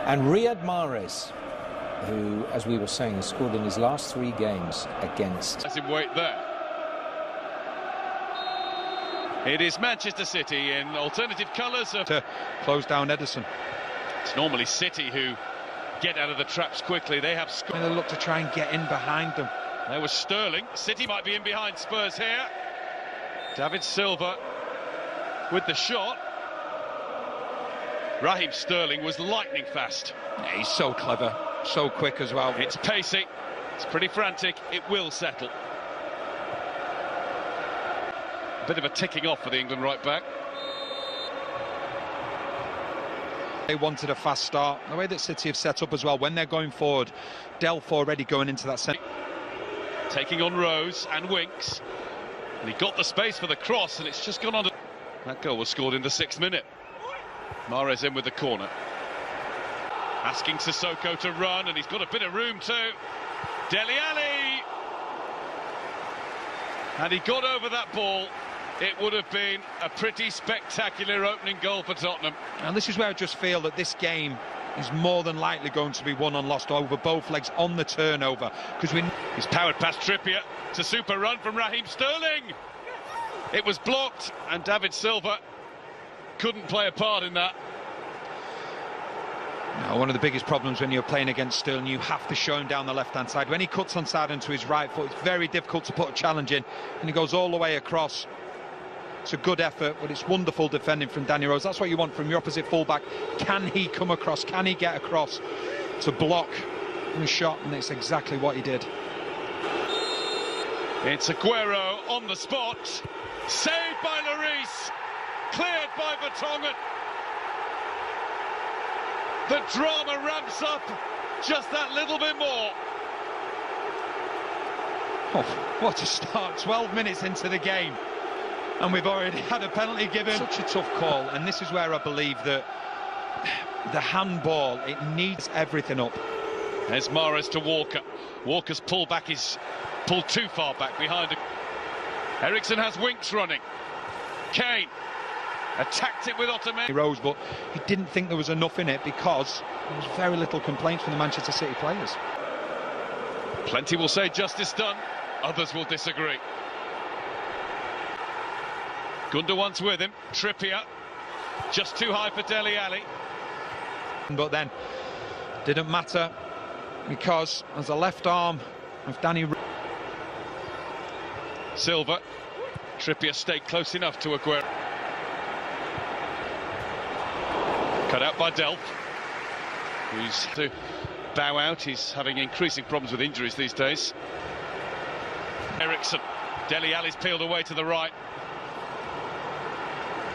And Riyad Mahrez, who, as we were saying, scored in his last 3 games against... Has him wait there. It is Manchester City in alternative colours to close down Ederson. It's normally City who get out of the traps quickly. They have scored. They look to try and get in behind them. There was Sterling. City might be in behind Spurs here. David Silva with the shot. Raheem Sterling was lightning fast. Yeah, he's so clever, so quick as well. It's pacey, it's pretty frantic, it will settle. A bit of a ticking off for the England right back. They wanted a fast start. The way that City have set up as well, when they're going forward, Delph already going into that centre. Taking on Rose and Winks. And he got the space for the cross, and it's just gone on. That goal was scored in the 6th minute. Mahrez in with the corner. Asking Sissoko to run, and he's got a bit of room too. Dele Alli! And he got over that ball. It would have been a pretty spectacular opening goal for Tottenham. And this is where I just feel that this game is more than likely going to be won and lost over both legs on the turnover. Because he's powered past Trippier. It's a super run from Raheem Sterling. It was blocked, and David Silva couldn't play a part in that. Now, one of the biggest problems when you're playing against Sterling, you have to show him down the left-hand side. When he cuts on side into his right foot, it's very difficult to put a challenge in, and he goes all the way across. It's a good effort, but it's wonderful defending from Danny Rose. That's what you want from your opposite fullback. Can he come across? Can he get across to block the shot? And it's exactly what he did. It's Aguero on the spot. Saved by Lloris. Cleared by Vertonghen. The drama ramps up just that little bit more. Oh, what a start. 12 minutes into the game, and we've already had a penalty given. Such a tough call, and this is where I believe that the handball, it needs everything up. There's Mahrez to Walker. Walker's pulled too far back behind him. Eriksen has Winks running. Kane attacked it with Ottoman. Rose, but he didn't think there was enough in it because there was very little complaints from the Manchester City players. Plenty will say justice done, others will disagree. Gundogan's with him. Trippier just too high for Dele Alli. But then didn't matter because as a left arm of Danny Silva. Trippier stayed close enough to Aguero. Cut out by Delph, who's to bow out. He's having increasing problems with injuries these days. Eriksen. Dele Alli's peeled away to the right.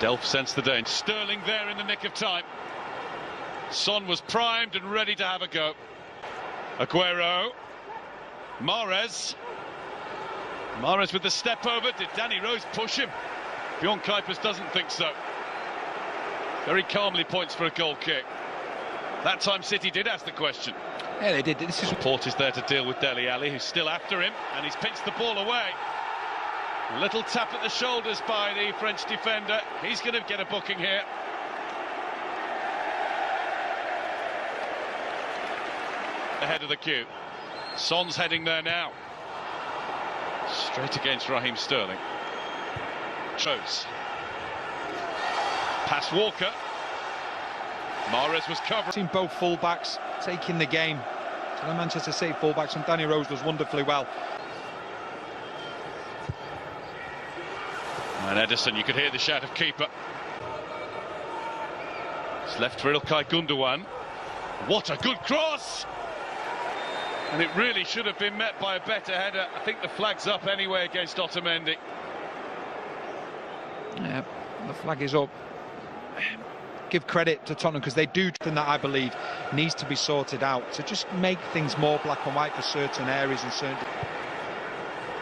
Delph sensed the danger. Sterling there in the nick of time. Son was primed and ready to have a go. Aguero. Mahrez. Mahrez with the step over. Did Danny Rose push him? Bjorn Kuipers doesn't think so. Very calmly points for a goal kick. That time City did ask the question. Yeah, they did. This is Port is there to deal with Dele Alli, who's still after him, and he's pinched the ball away. Little tap at the shoulders by the French defender. He's going to get a booking here. Ahead of the queue. Son's heading there now. Straight against Raheem Sterling. Chose. Past Walker. Mahrez was covered. Seen both fullbacks taking the game. So the Manchester City fullbacks, and Danny Rose does wonderfully well. And Ederson, you could hear the shout of keeper. It's left for Ilkay Gundogan. What a good cross! And it really should have been met by a better header. I think the flag's up anyway against Otamendi. Yeah, the flag is up. Give credit to Tottenham because they do something that I believe needs to be sorted out to just make things more black and white for certain areas and certain.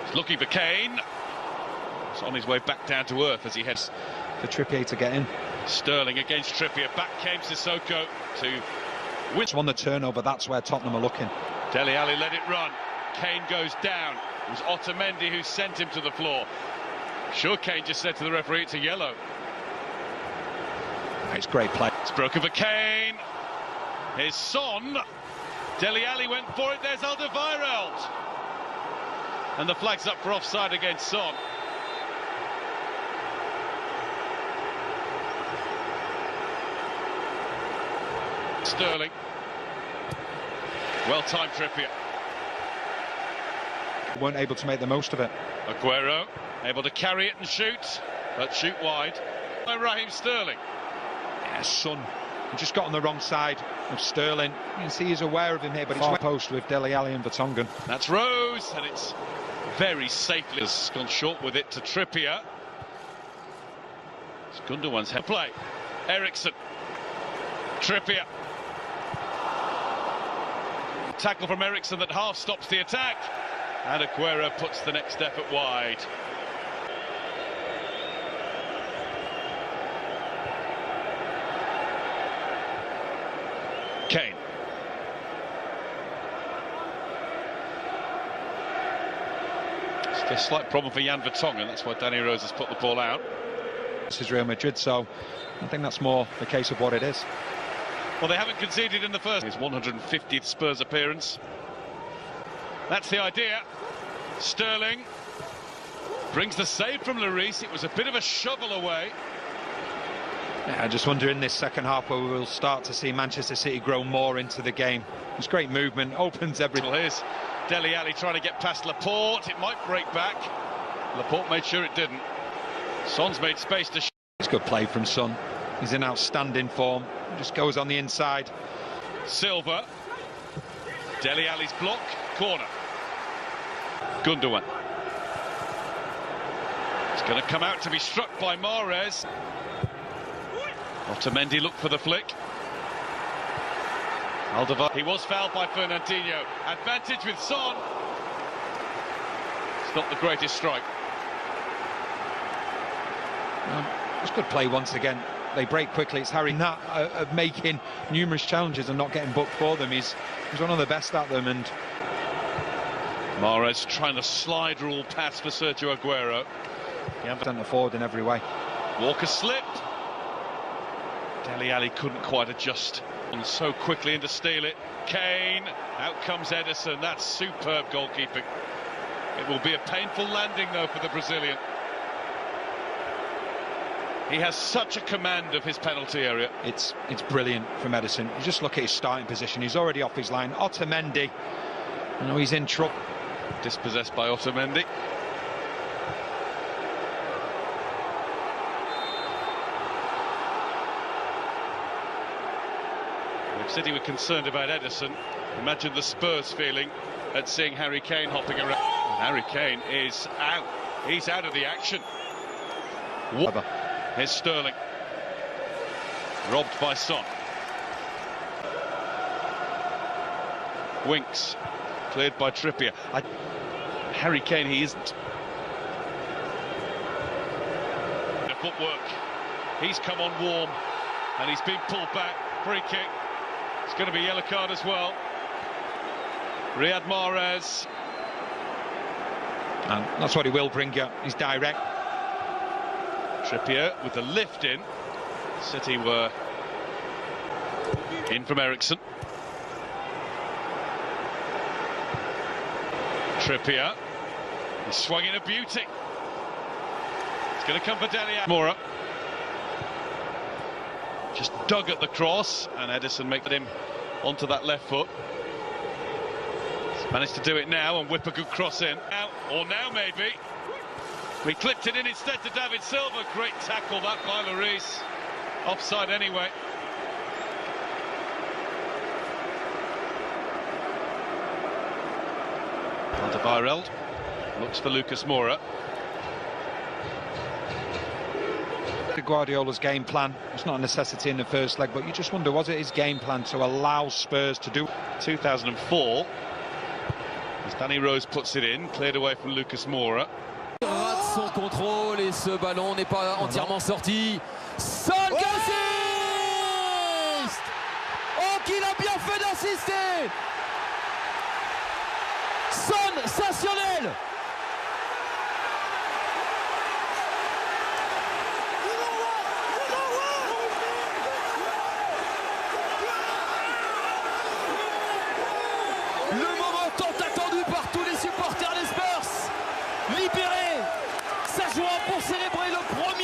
He's looking for Kane. He's on his way back down to earth as he heads for Trippier to get in. Sterling against Trippier. Back came Sissoko to win. On the turnover, that's where Tottenham are looking. Dele Alli let it run. Kane goes down. It was Otamendi who sent him to the floor. Sure, Kane just said to the referee it's a yellow. It's great play. It's broken for Kane. Here's Son. Dele Alli went for it. There's Alderweireld. And the flag's up for offside against Son. Sterling. Well-timed Trippier. Weren't able to make the most of it. Aguero able to carry it and shoot, but shoot wide by Raheem Sterling. Yeah, Son. He just got on the wrong side of Sterling. You can see he's aware of him here, but he's far post with Dele Alli and Vertonghen. That's Rose, and it's very safely has gone short with it to Trippier. It's Gundogan's head play. Eriksen. Trippier. Tackle from Eriksen that half stops the attack. And Aguero puts the next effort wide. Kane. It's a slight problem for Jan Vertonghen, that's why Danny Rose has put the ball out. This is Real Madrid, so I think that's more the case of what it is. Well, they haven't conceded in the first. His 150th Spurs appearance. That's the idea. Sterling brings the save from Lloris. It was a bit of a shovel away. Yeah, I just wonder in this second half where we will start to see Manchester City grow more into the game. It's great movement, opens everything. Well, here's Dele Alli trying to get past Laporte. It might break back. Laporte made sure it didn't. Son's made space to... It's good play from Son. He's in outstanding form. He just goes on the inside. Silva. Dele Alli's block. Corner. Gundogan. It's going to come out to be struck by Mahrez. Otamendi looked for the flick. Alderweireld. He was fouled by Fernandinho. Advantage with Son. It's not the greatest strike. It's good play once again. They break quickly. It's Harry Nat of making numerous challenges and not getting booked for them. He's one of the best at them. And Mahrez trying to slide rule pass for Sergio Aguero. Centre forward in every way. Walker slipped. Dele Alli couldn't quite adjust and so quickly in to steal it. Kane, out comes Ederson. That's superb goalkeeping. It will be a painful landing though for the Brazilian. He has such a command of his penalty area. It's brilliant from Ederson. You just look at his starting position. He's already off his line. Otamendi, you know, he's in trouble. Dispossessed by Otamendi. If City were concerned about Ederson, imagine the Spurs feeling at seeing Harry Kane hopping around. Harry Kane is out. He's out of the action. Here's Sterling. Robbed by Son. Winks. Cleared by Trippier. Harry Kane, he isn't. The footwork. He's come on warm. And he's been pulled back. Free kick. It's going to be a yellow card as well. Riyad Mahrez. And that's what he will bring you. He's direct. Trippier with the lift in. City were in from Eriksen. Trippier. He swung in a beauty. It's going to come for Dele Alli. Moura. Just dug at the cross, and Ederson making him onto that left foot. He's managed to do it now and whip a good cross in. Now maybe. We clipped it in instead to David Silva. Great tackle that by Lloris. Offside anyway. Alderweireld looks for Lucas Moura. Guardiola's game plan. It's not a necessity in the first leg, but you just wonder, was it his game plan to allow Spurs to do 2004 as Danny Rose puts it in, cleared away from Lucas Moura. Rate son contrôle et ce ballon n'est pas entièrement sorti. Son qui assiste! Oh, qu'il a bien fait d'assister! Sensationnel! Le moment tant attendu par tous les supporters des Spurs. Libéré, sa joie pour célébrer le premier